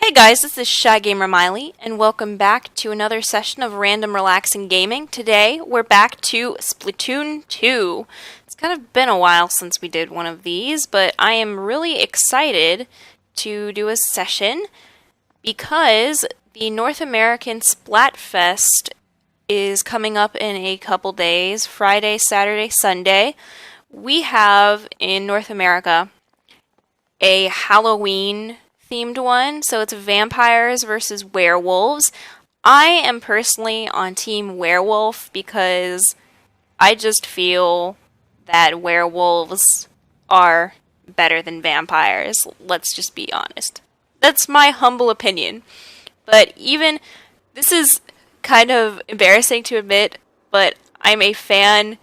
Hey guys, this is ShyGamerMaile, and welcome back to another session of Random Relaxing Gaming. Today, we're back to Splatoon 2. It's kind of been a while since we did one of these, but I am really excited to do a session because the North American Splatfest is coming up in a couple days, Friday, Saturday, Sunday. We have, in North America, a Halloween themed one, so it's vampires versus werewolves. I am personally on team werewolf because I just feel that werewolves are better than vampires. Let's just be honest. That's my humble opinion. But even, this is kind of embarrassing to admit, but I'm a fan.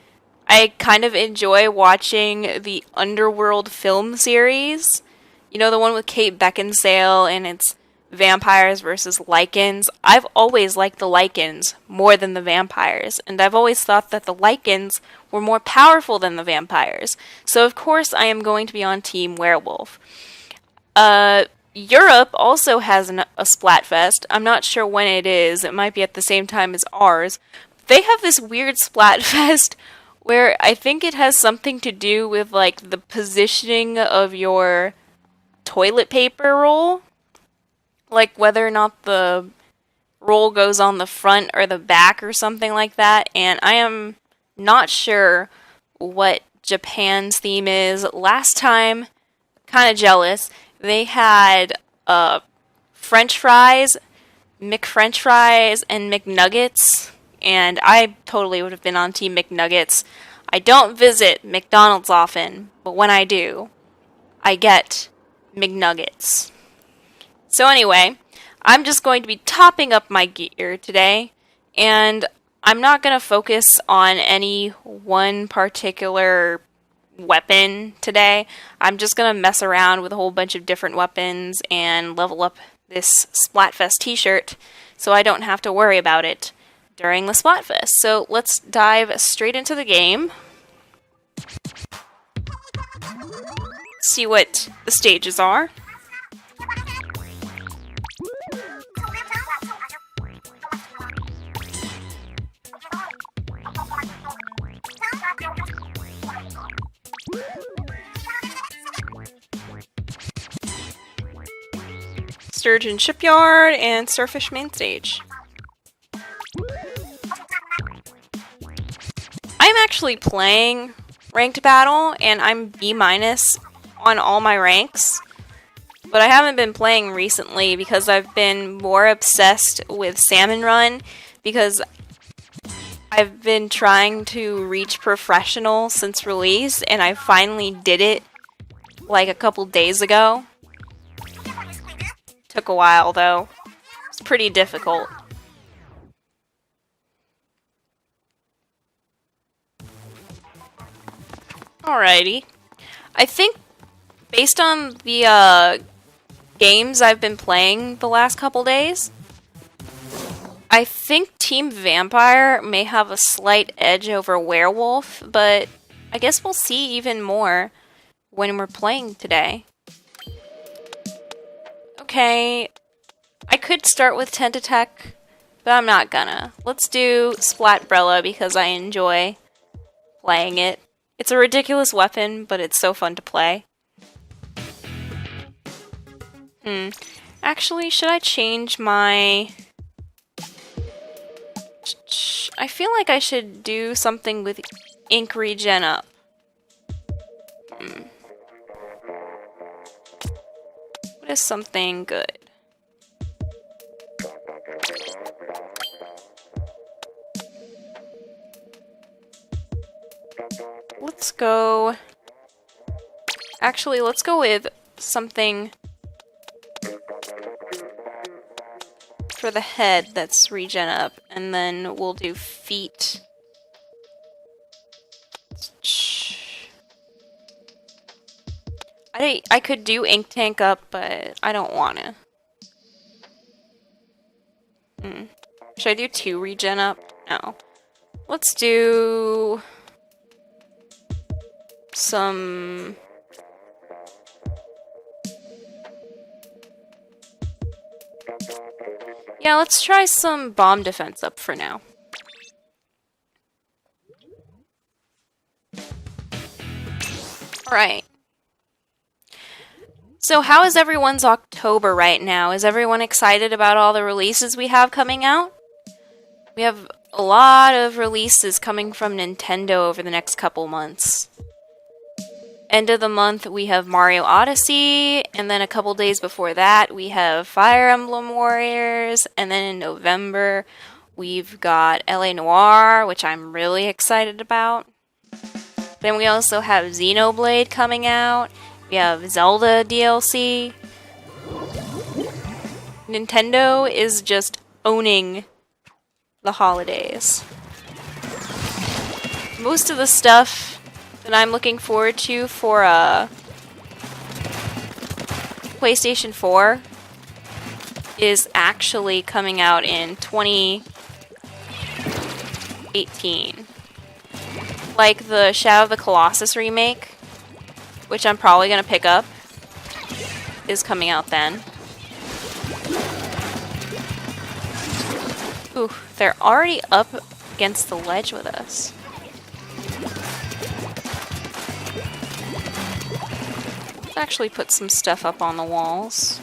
I kind of enjoy watching the Underworld film series. You know, the one with Kate Beckinsale, and it's vampires versus lycans. I've always liked the lycans more than the vampires, and I've always thought that the lycans were more powerful than the vampires. So, of course, I am going to be on Team Werewolf. Europe also has a Splatfest. I'm not sure when it is. It might be at the same time as ours. They have this weird Splatfest where I think it has something to do with, like, the positioning of your toilet paper roll, like whether or not the roll goes on the front or the back or something like that, and I am not sure what Japan's theme is. Last time, kind of jealous, they had French fries, McFrench fries, and McNuggets, and I totally would have been on Team McNuggets. I don't visit McDonald's often, but when I do, I get McNuggets. So anyway, I'm just going to be topping up my gear today, and I'm not going to focus on any one particular weapon today. I'm just going to mess around with a whole bunch of different weapons and level up this Splatfest t-shirt so I don't have to worry about it during the Splatfest. So let's dive straight into the game. See what the stages are. Sturgeon Shipyard and Starfish Main Stage. I'm actually playing Ranked Battle, and I'm B- on all my ranks, but I haven't been playing recently because I've been more obsessed with Salmon Run because I've been trying to reach professional since release, and I finally did it like a couple days ago. Took a while though. It's pretty difficult. Alrighty. I think based on the games I've been playing the last couple days, I think Team Vampire may have a slight edge over Werewolf, but I guess we'll see even more when we're playing today. Okay, I could start with Tentatek, but I'm not gonna. Let's do Splatbrella because I enjoy playing it. It's a ridiculous weapon, but it's so fun to play. Actually, should I change my... I feel like I should do something with ink regen up. What is something good? Let's go... Actually, let's go with something for the head that's regen up, and then we'll do feet. I could do ink tank up, but I don't wanna. Should I do 2 regen up? No. Let's do some Yeah, let's try some bomb defense up for now. Alright. So how is everyone's October right now? Is everyone excited about all the releases we have coming out? We have a lot of releases coming from Nintendo over the next couple months. End of the month, we have Mario Odyssey, and then a couple days before that, we have Fire Emblem Warriors, and then in November, we've got LA Noire, which I'm really excited about. Then we also have Xenoblade coming out. We have Zelda DLC. Nintendo is just owning the holidays. Most of the stuff that I'm looking forward to for PlayStation 4 is actually coming out in 2018. Like the Shadow of the Colossus remake, which I'm probably going to pick up, is coming out then. Ooh, they're already up against the ledge with us. Let's actually put some stuff up on the walls.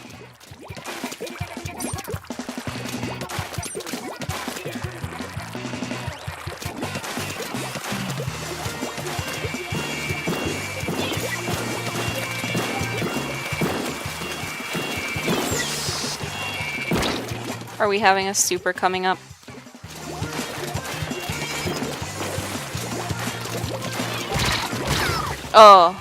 Are we having a super coming up? Oh.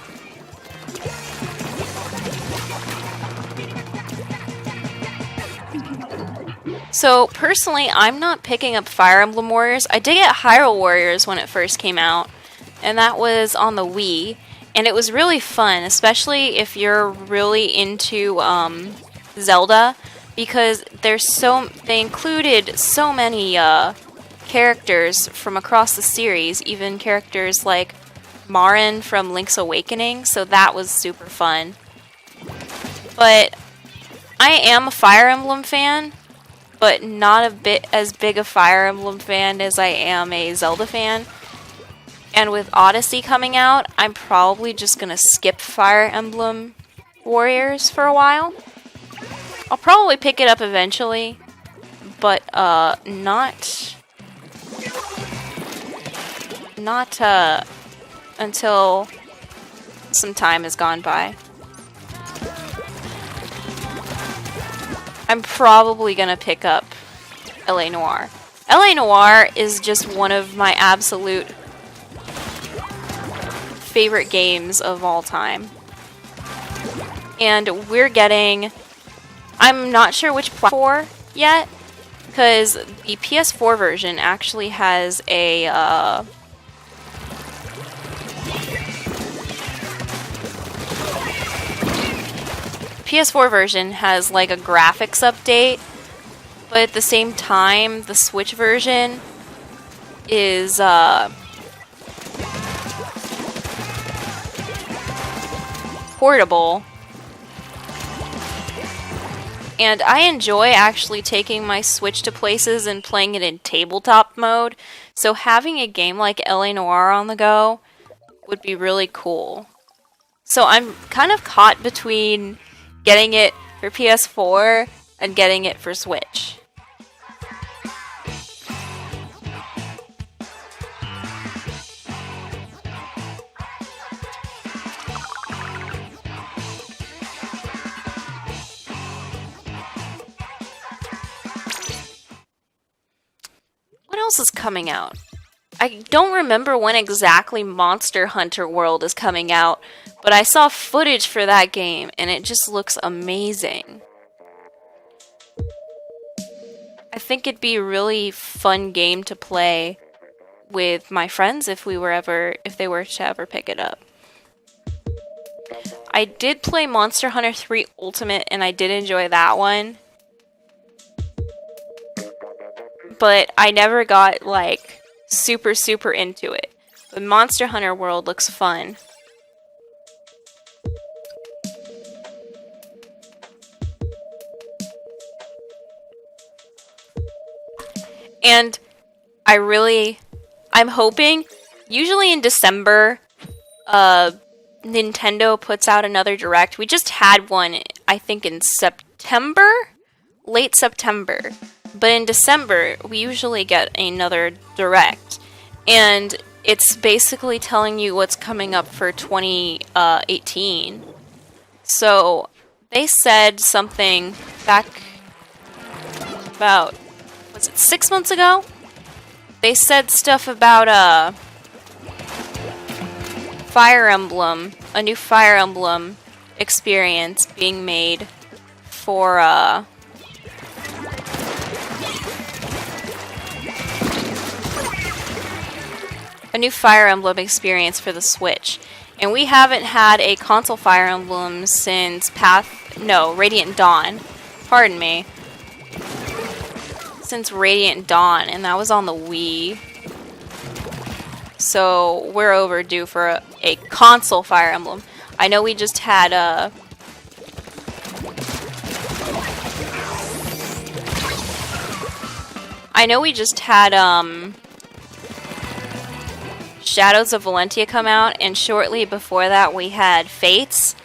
So, personally, I'm not picking up Fire Emblem Warriors. I did get Hyrule Warriors when it first came out, and that was on the Wii, and it was really fun, especially if you're really into Zelda, because they included so many characters from across the series, even characters like Marin from Link's Awakening, so that was super fun. But I am a Fire Emblem fan, but not a bit as big a Fire Emblem fan as I am a Zelda fan. And with Odyssey coming out, I'm probably just gonna skip Fire Emblem Warriors for a while. I'll probably pick it up eventually, but not until some time has gone by. I'm probably gonna pick up LA Noire. LA Noire is just one of my absolute favorite games of all time. And we're getting... I'm not sure which platform yet, because the PS4 version actually has a PS4 version has like a graphics update, but at the same time, the Switch version is portable. And I enjoy actually taking my Switch to places and playing it in tabletop mode, so having a game like LA Noire on the go would be really cool. So I'm kind of caught between getting it for PS4 and getting it for Switch. What else is coming out? I don't remember when exactly Monster Hunter World is coming out, but I saw footage for that game and it just looks amazing. I think it'd be a really fun game to play with my friends if they were to ever pick it up. I did play Monster Hunter 3 Ultimate and I did enjoy that one. But I never got, like, super into it. But Monster Hunter World looks fun. And I'm hoping, usually in December, Nintendo puts out another Direct. We just had one, I think, in September? Late September. But in December, we usually get another Direct. And it's basically telling you what's coming up for 2018. So, they said something back about, was it 6 months ago? They said stuff about, Fire Emblem, a new Fire Emblem experience being made for, a new Fire Emblem experience for the Switch. And we haven't had a console Fire Emblem since Radiant Dawn. Pardon me. Since Radiant Dawn, and that was on the Wii. So we're overdue for a console Fire Emblem. I know we just had Shadows of Valentia come out, and shortly before that we had Fates.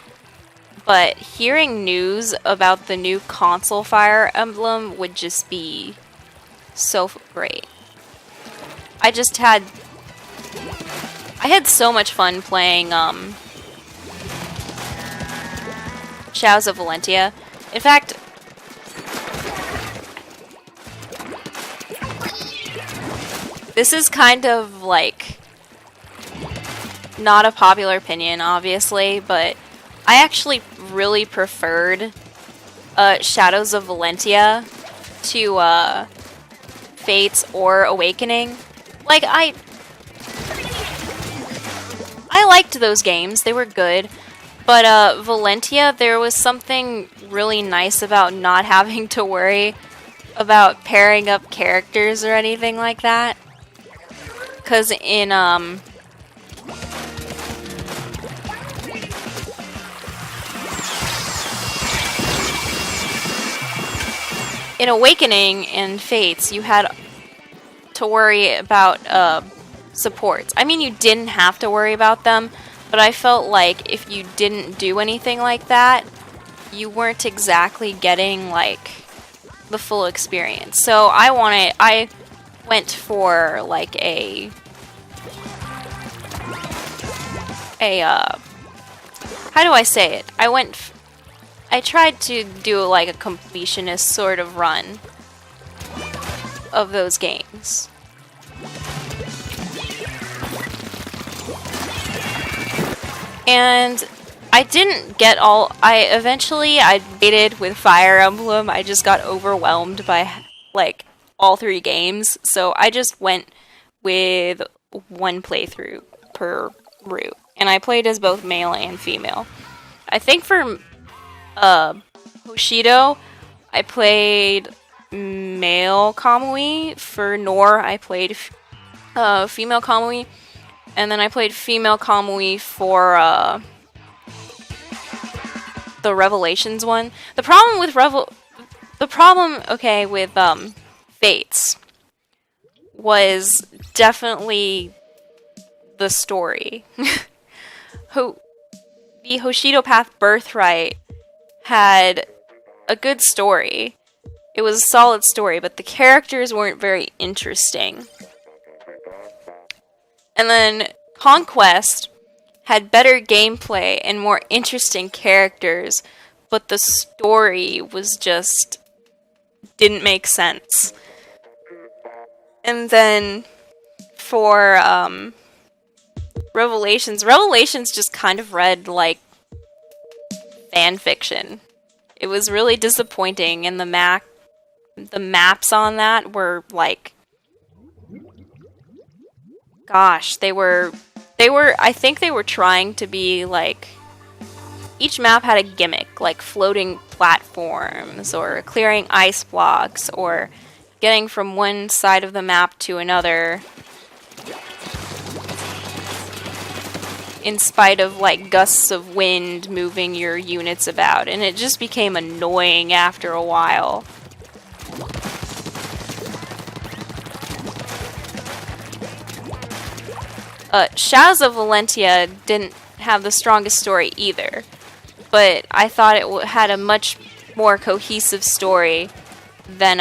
But hearing news about the new console Fire Emblem would just be so great. I had so much fun playing Shadows of Valentia. In fact, this is kind of like not a popular opinion, obviously, but I actually really preferred Shadows of Valentia to Fates or Awakening. Like, I liked those games. They were good. But Valentia, there was something really nice about not having to worry about pairing up characters or anything like that. 'Cause in Awakening and Fates, you had to worry about supports. I mean, you didn't have to worry about them, but I felt like if you didn't do anything like that, you weren't exactly getting like the full experience. So I went for like how do I say it? I tried to do like a completionist sort of run of those games. And I didn't get eventually I waited with Fire Emblem. I just got overwhelmed by like all three games. So I just went with one playthrough per route. And I played as both male and female. I think for Hoshido, I played male Kamui. For Nor, I played female Kamui. And then I played female Kamui for the Revelations one. The problem with with Fates was definitely the story. The Hoshido Path Birthright had a good story. It was a solid story, but the characters weren't very interesting. And then Conquest had better gameplay and more interesting characters, but the story was just didn't make sense. And then for Revelations just kind of read like fan fiction. It was really disappointing, and the maps on that were like, gosh, I think they were trying to be like, each map had a gimmick, like floating platforms, or clearing ice blocks, or getting from one side of the map to another, in spite of like gusts of wind moving your units about, and it just became annoying after a while. Shadows of Valentia didn't have the strongest story either, but I thought it had a much more cohesive story than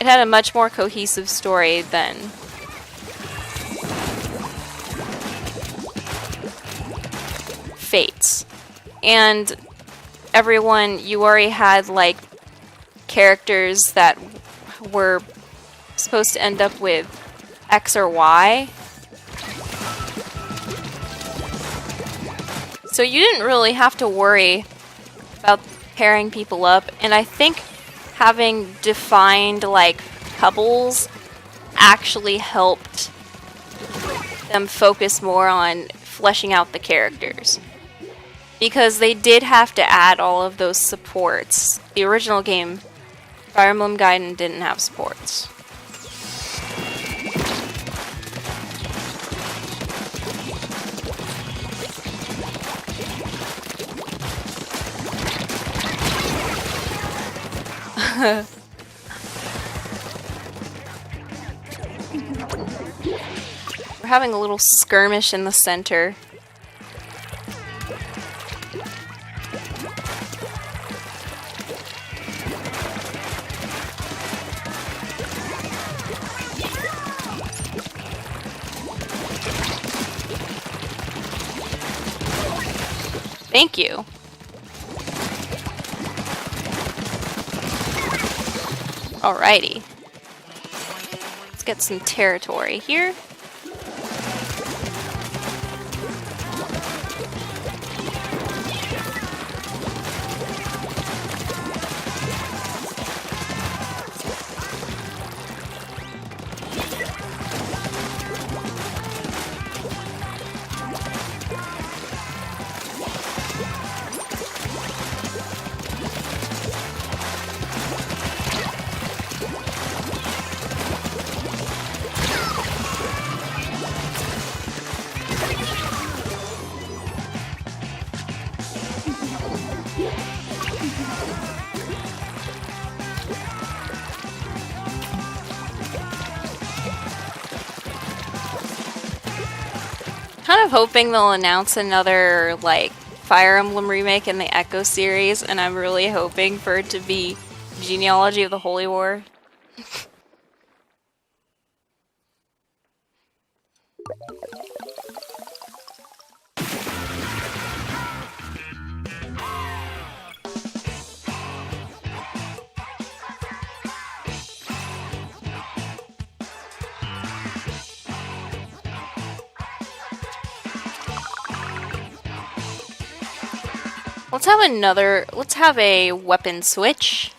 it had a much more cohesive story than Fates. And everyone, you already had like characters that were supposed to end up with X or Y. So you didn't really have to worry about pairing people up, and I think having defined like couples actually helped them focus more on fleshing out the characters. Because they did have to add all of those supports. The original game, Fire Emblem Gaiden, didn't have supports. We're having a little skirmish in the center. Thank you. Alrighty. Let's get some territory here. Kind of hoping they'll announce another like Fire Emblem remake in the Echo series, and I'm really hoping for it to be Genealogy of the Holy War. Let's have a weapon switch.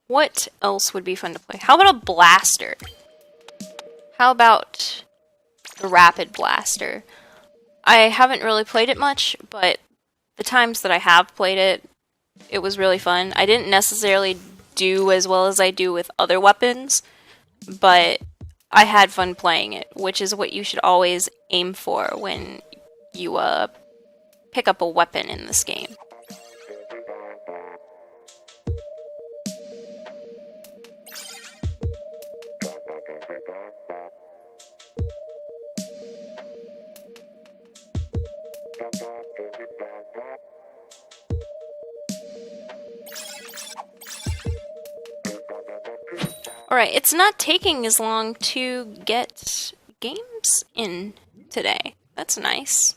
What else would be fun to play? How about a blaster? How about the rapid blaster? I haven't really played it much, but the times that I have played it, it was really fun. I didn't necessarily do as well as I do with other weapons, but I had fun playing it, which is what you should always aim for when you pick up a weapon in this game. Alright, it's not taking as long to get games in today. That's nice.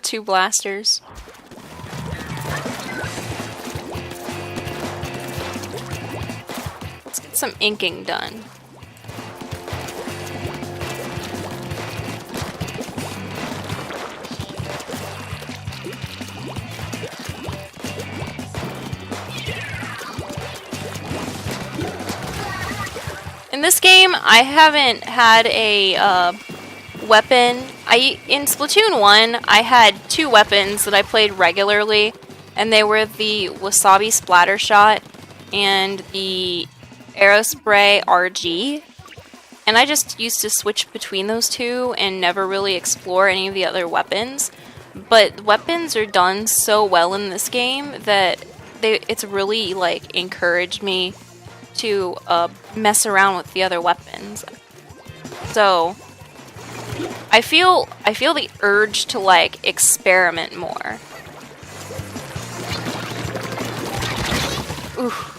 Two blasters. Let's get some inking done. In this game, I haven't had a weapon. In Splatoon 1, I had two weapons that I played regularly, and they were the Wasabi Splatter Shot and the Aerospray RG, and I just used to switch between those two and never really explore any of the other weapons. But weapons are done so well in this game that it's really like encouraged me to mess around with the other weapons. So I feel the urge to like experiment more. Oof.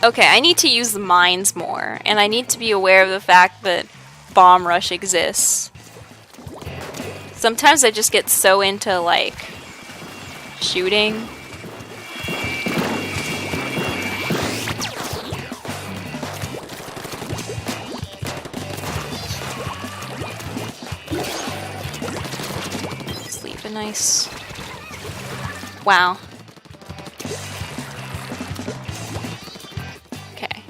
Okay, I need to use the mines more, and I need to be aware of the fact that bomb rush exists. Sometimes I just get so into like shooting. Just leave a nice... Wow. Okay.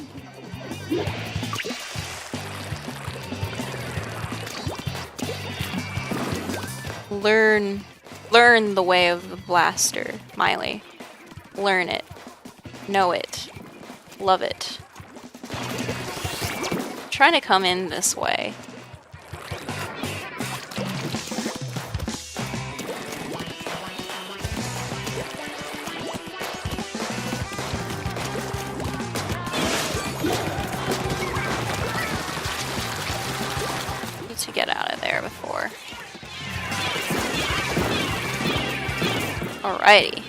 Learn the way of the blaster, Maile. Learn it. Know it. Love it. I'm trying to come in this way. Need to get out of there before. Alrighty.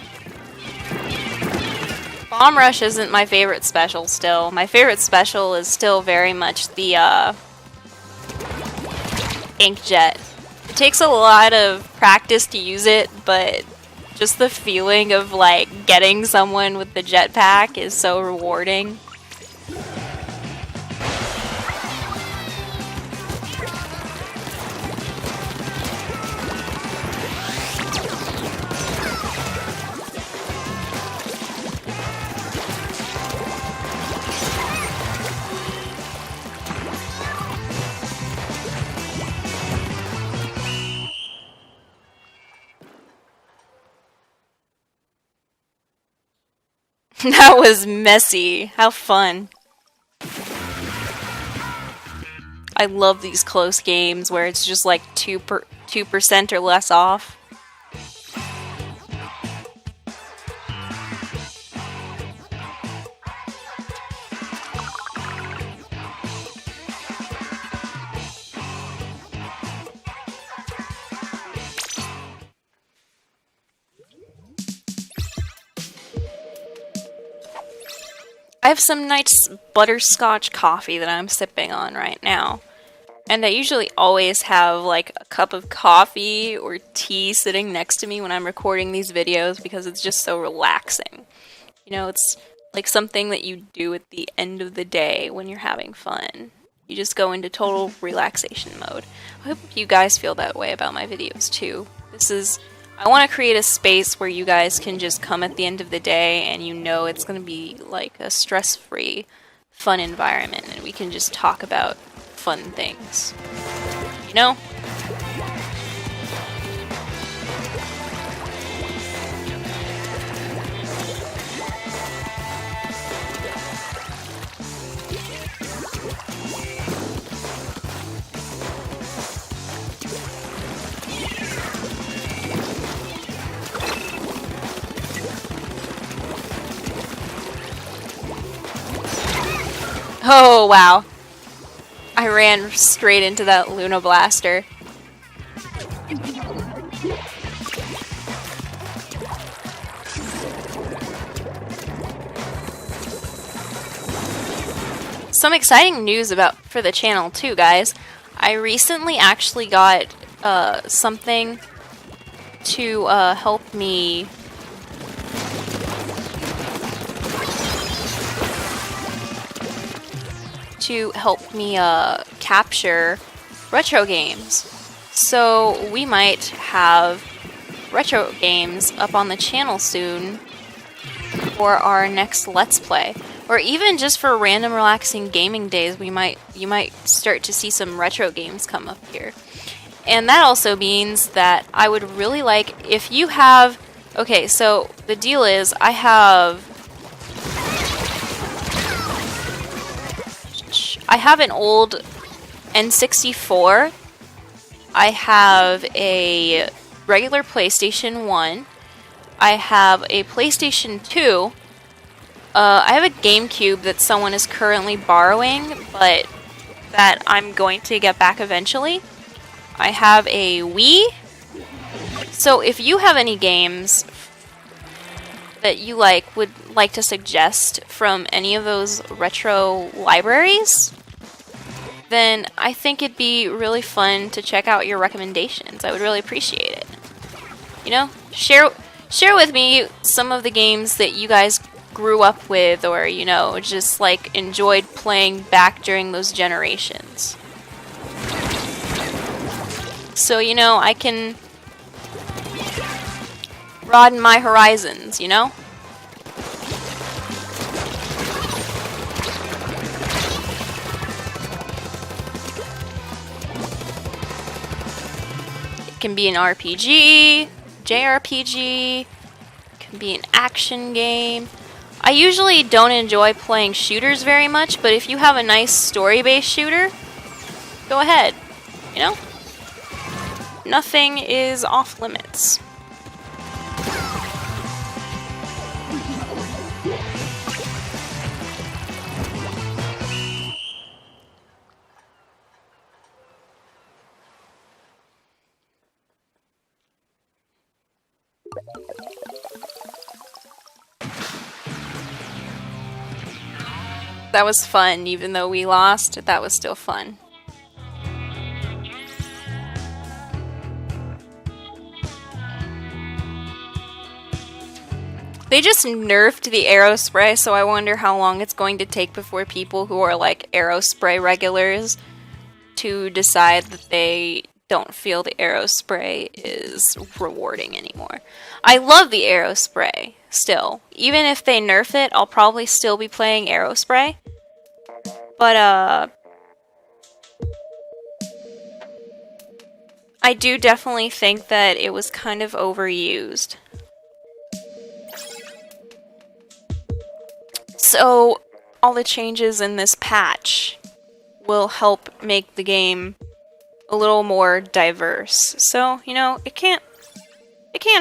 Bomb Rush isn't my favorite special still. My favorite special is still very much the Inkjet. It takes a lot of practice to use it, but just the feeling of like getting someone with the jetpack is so rewarding. That was messy. How fun. I love these close games where it's just like 2% or less off. I have some nice butterscotch coffee that I'm sipping on right now. And I usually always have like a cup of coffee or tea sitting next to me when I'm recording these videos because it's just so relaxing. You know, it's like something that you do at the end of the day when you're having fun. You just go into total relaxation mode. I hope you guys feel that way about my videos too. I want to create a space where you guys can just come at the end of the day and you know it's going to be like a stress-free, fun environment and we can just talk about fun things. You know? Oh, wow. I ran straight into that Luna Blaster. Some exciting news for the channel too, guys. I recently actually got something to help me capture retro games. So we might have retro games up on the channel soon for our next Let's Play. Or even just for random relaxing gaming days, you might start to see some retro games come up here. And that also means that I would really like, if you have Okay, so the deal is I have an old N64. I have a regular PlayStation 1. I have a PlayStation 2. I have a GameCube that someone is currently borrowing, but that I'm going to get back eventually. I have a Wii. So if you have any games that you would like to suggest from any of those retro libraries, then I think it'd be really fun to check out your recommendations. I would really appreciate it. You know, share with me some of the games that you guys grew up with, or just enjoyed playing back during those generations. So I can broaden my horizons, It can be an RPG, JRPG, it can be an action game. I usually don't enjoy playing shooters very much, but if you have a nice story-based shooter, go ahead, Nothing is off limits. That was fun, even though we lost, that was still fun. They just nerfed the arrow spray, so I wonder how long it's going to take before people who are arrow spray regulars to decide that they don't feel the arrow spray is rewarding anymore. I love the arrow spray still. Even if they nerf it, I'll probably still be playing arrow spray. But I do definitely think that it was kind of overused. So all the changes in this patch will help make the game a little more diverse. So, it can't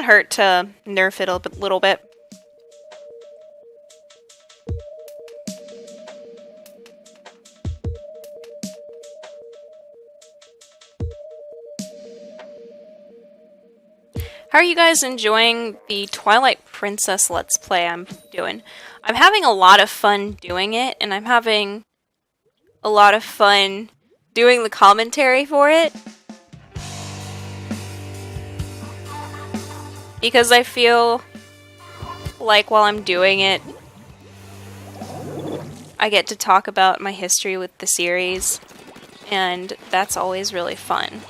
hurt to nerf it a little bit. How are you guys enjoying the Twilight Princess Let's Play I'm doing? I'm having a lot of fun doing it, and I'm having a lot of fun doing the commentary for it. Because I feel like while I'm doing it, I get to talk about my history with the series, and that's always really fun.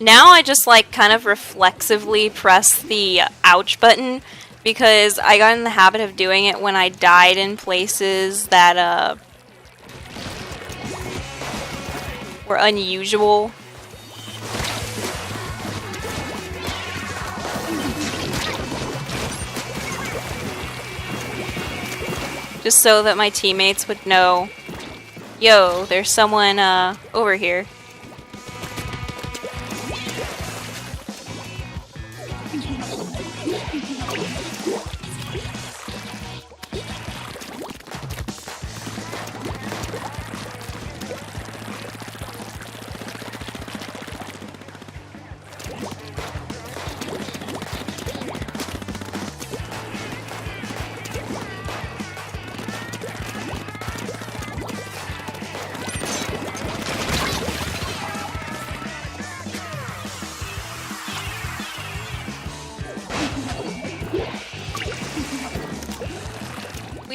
Now I just kind of reflexively press the ouch button because I got in the habit of doing it when I died in places that were unusual. Just so that my teammates would know, yo, there's someone over here.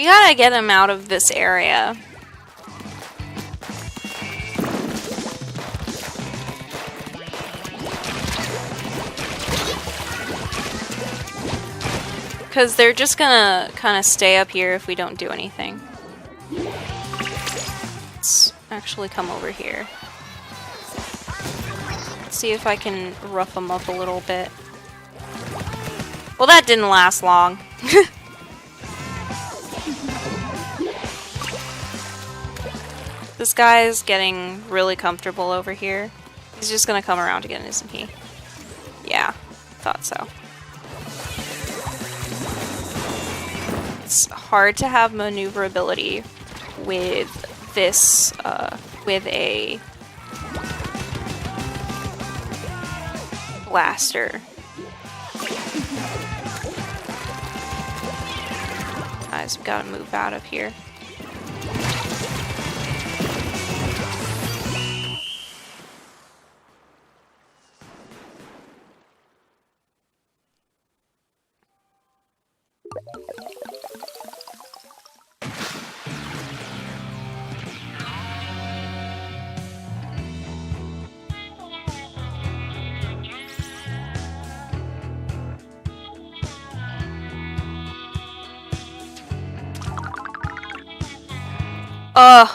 We gotta get him out of this area. Because they're just gonna kind of stay up here if we don't do anything. Let's actually come over here. Let's see if I can rough them up a little bit. Well, that didn't last long. This guy's getting really comfortable over here. He's just gonna come around again, isn't he? Yeah, thought so. It's hard to have maneuverability with this, with a blaster. Guys, we gotta move out of here.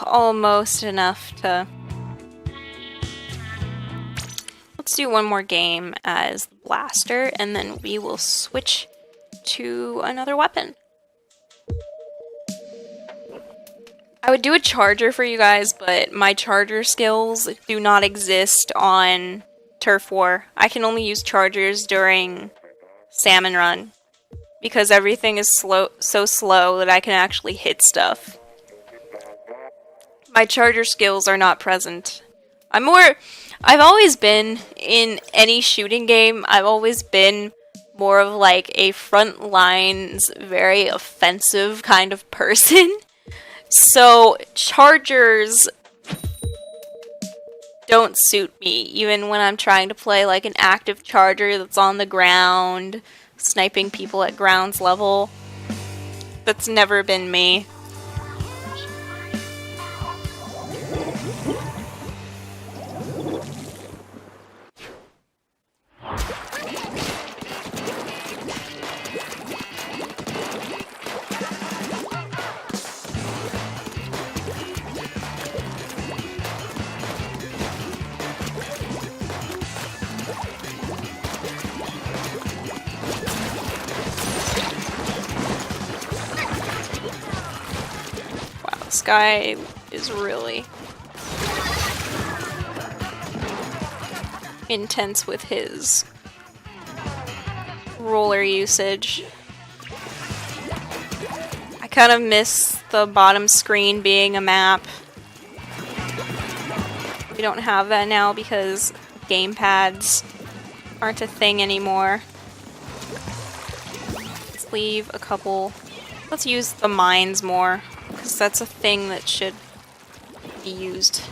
Almost enough to... Let's do one more game as the blaster, and then we will switch to another weapon. I would do a charger for you guys, but my charger skills do not exist on Turf War. I can only use chargers during Salmon Run, because everything is so slow that I can actually hit stuff. My charger skills are not present. I've always been, in any shooting game, I've always been more of like a front lines, very offensive kind of person. So chargers don't suit me, even when I'm trying to play like an active charger that's on the ground, sniping people at grounds level. That's never been me. This guy is really intense with his roller usage. I kind of miss the bottom screen being a map. We don't have that now because gamepads aren't a thing anymore. Let's leave a couple. Let's use the mines more, because that's a thing that should be used.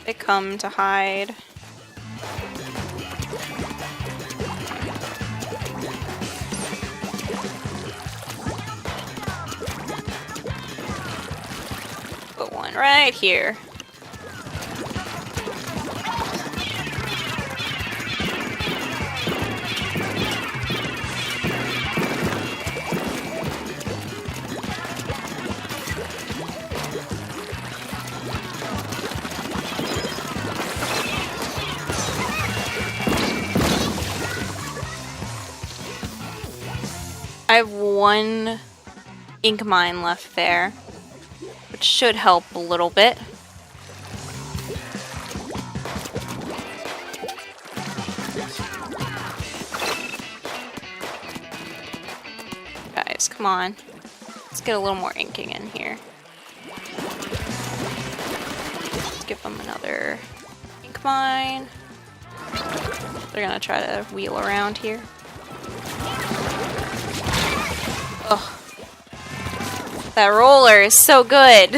They come to hide. Put one right here. I have one ink mine left there, which should help a little bit. Guys, come on. Let's get a little more inking in here. Let's give them another ink mine. They're gonna try to wheel around here. Ugh. That roller is so good.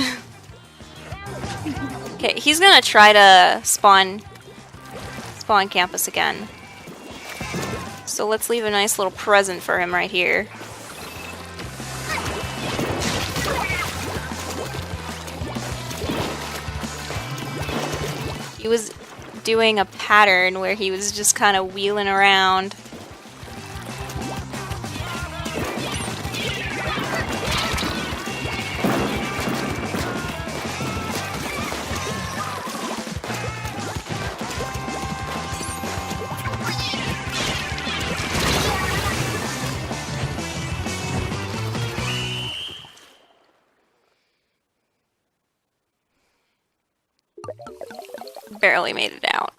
Okay, he's gonna try to spawn campus again. So let's leave a nice little present for him right here. He was doing a pattern where he was just kind of wheeling around. Barely made it out.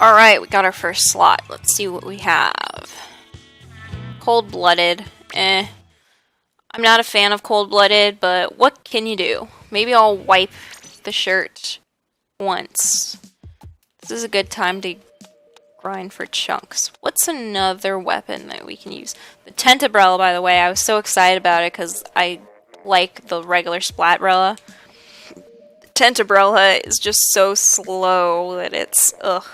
Alright, we got our first slot. Let's see what we have. Cold-blooded. I'm not a fan of cold-blooded, but what can you do? Maybe I'll wipe the shirt once. This is a good time to grind for chunks. What's another weapon that we can use? The Tentabrella, by the way, I was so excited about it because I like the regular Splatbrella. The Tentabrella is just so slow that it's ugh.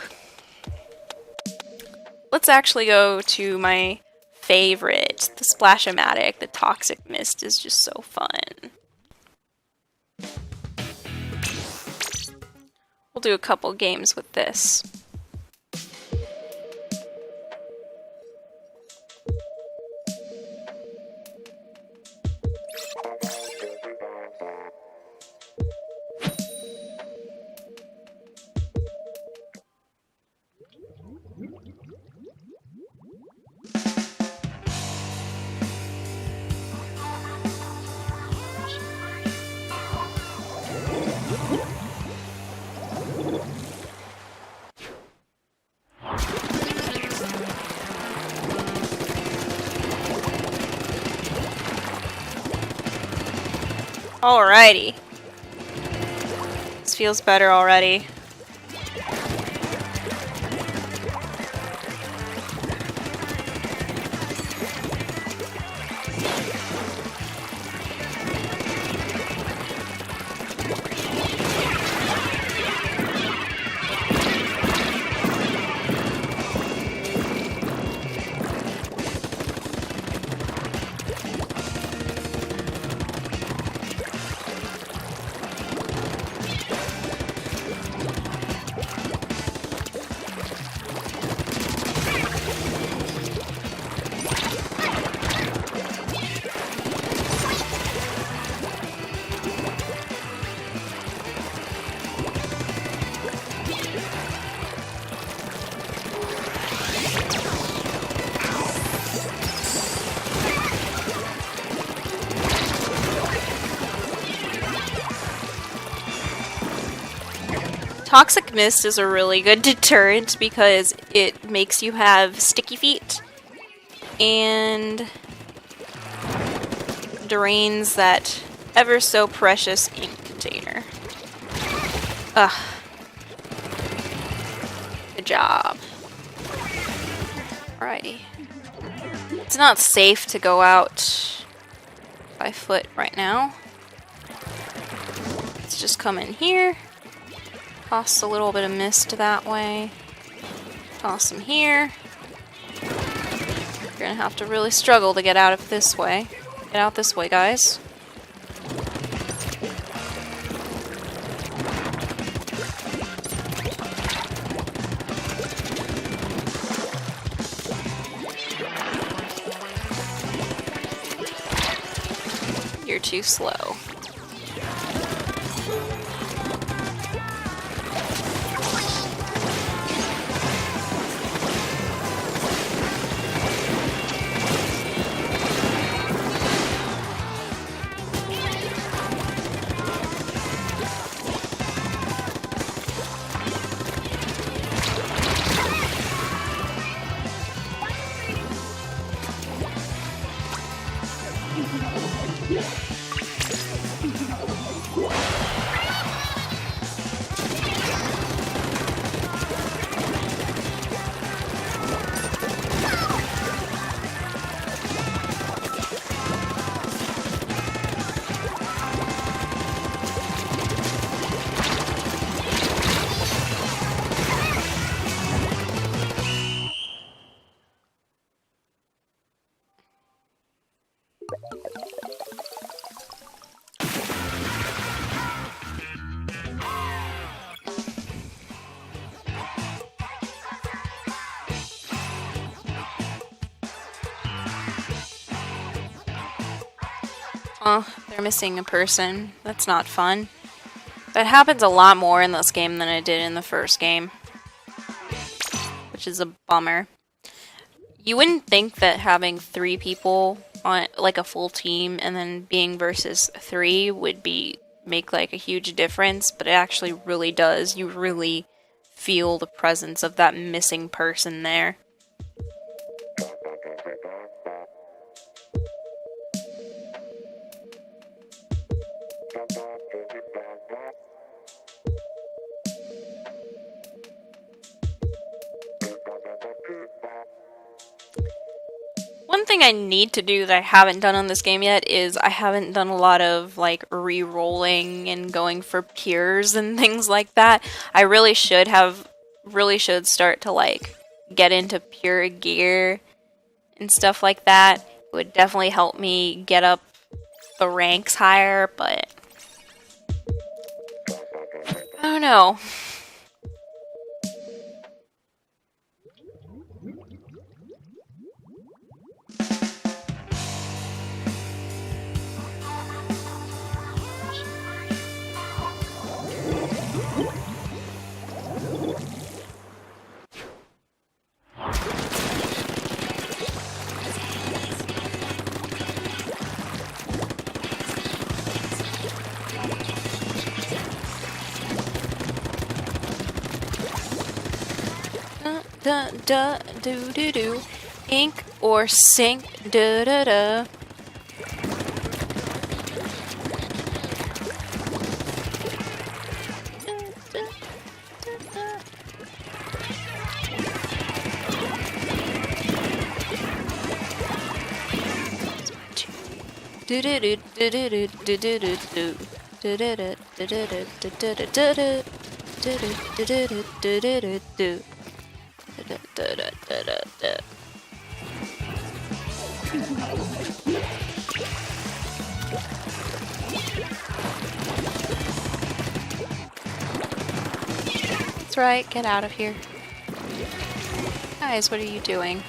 Let's actually go to my favorite, the Splash-o-matic. The Toxic Mist is just so fun. We'll do a couple games with this. Alrighty. This feels better already. Toxic Mist is a really good deterrent because it makes you have sticky feet and drains that ever so precious ink container. Ugh. Good job. Alrighty. It's not safe to go out by foot right now. Let's just come in here. Toss a little bit of mist that way. Toss them here. You're gonna have to really struggle to get out of this way. Get out this way, guys. You're too slow. Oh, they're missing a person. That's not fun. That happens a lot more in this game than it did in the first game, which is a bummer. You wouldn't think that having 3 people on like a full team and then being versus 3 would make like a huge difference, but it actually really does. You really feel the presence of that missing person there. One thing I need to do that I haven't done on this game yet is I haven't done a lot of like re-rolling and going for peers and things like that. I really should start to like get into pure gear and stuff like that. It would definitely help me get up the ranks higher, but I don't know. Da da do do do, ink or sink, da da da. Do do do do do do do do do do. Do do do do do do do do do do. Do do do do do do do do. That's right, get out of here. Guys, what are you doing?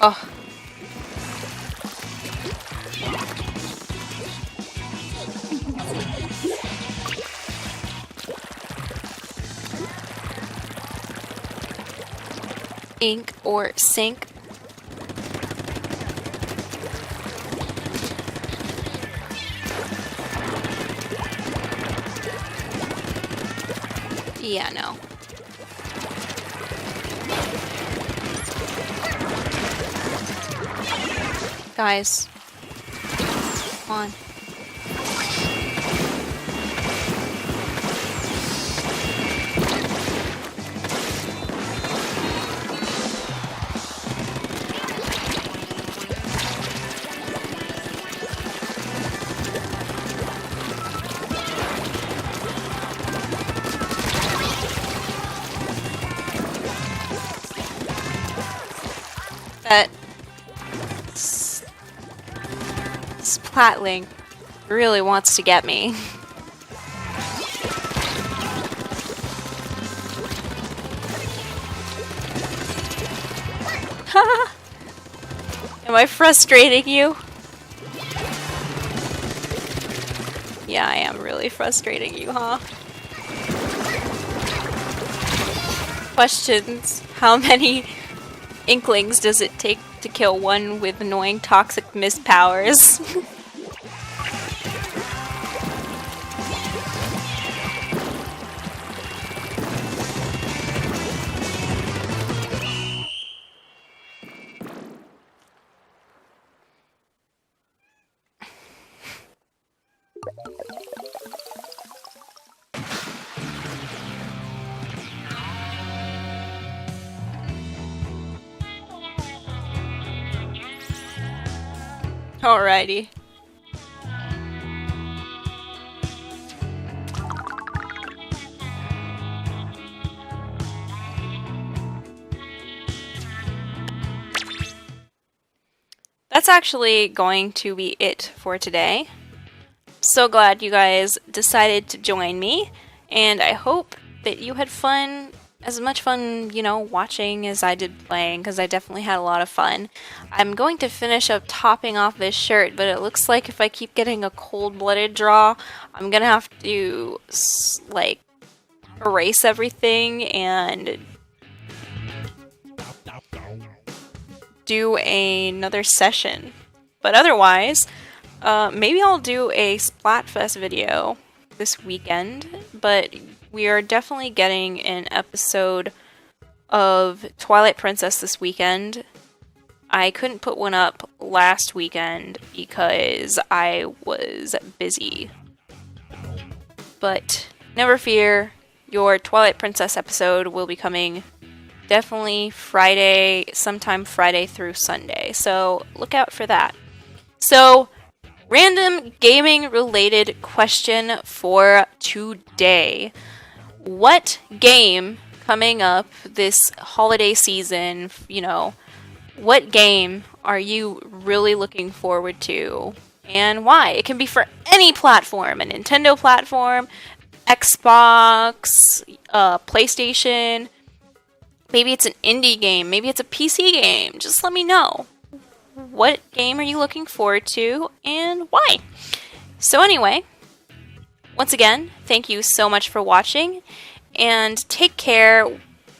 Oh. Ink or sink. Yeah, no. Guys, come on. That Splatling really wants to get me. Am I frustrating you? Yeah, I am really frustrating you, huh? Questions. How many Inklings does it take to kill one with annoying toxic mist powers? Alrighty. that's actually going to be it for today. So glad you guys decided to join me, and I hope that you had fun, as much fun, you know, watching as I did playing, because I definitely had a lot of fun. I'm going to finish up topping off this shirt, but it looks like if I keep getting a cold-blooded draw, I'm gonna have to, like, erase everything and do another session. But otherwise, maybe I'll do a Splatfest video this weekend, but we are definitely getting an episode of Twilight Princess this weekend. I couldn't put one up last weekend because I was busy. But never fear, your Twilight Princess episode will be coming definitely Friday, sometime Friday through Sunday. So look out for that. So, random gaming related question for today. What game coming up this holiday season, you know, what game are you really looking forward to and why? It can be for any platform, a Nintendo platform, Xbox, PlayStation. Maybe it's an indie game, maybe it's a PC game. Just let me know. What game are you looking forward to and why? So anyway, once again, thank you so much for watching, and take care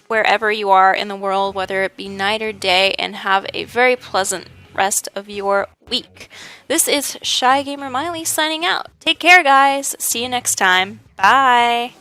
wherever you are in the world, whether it be night or day, and have a very pleasant rest of your week. This is ShyGamerMaile signing out. Take care, guys. See you next time. Bye.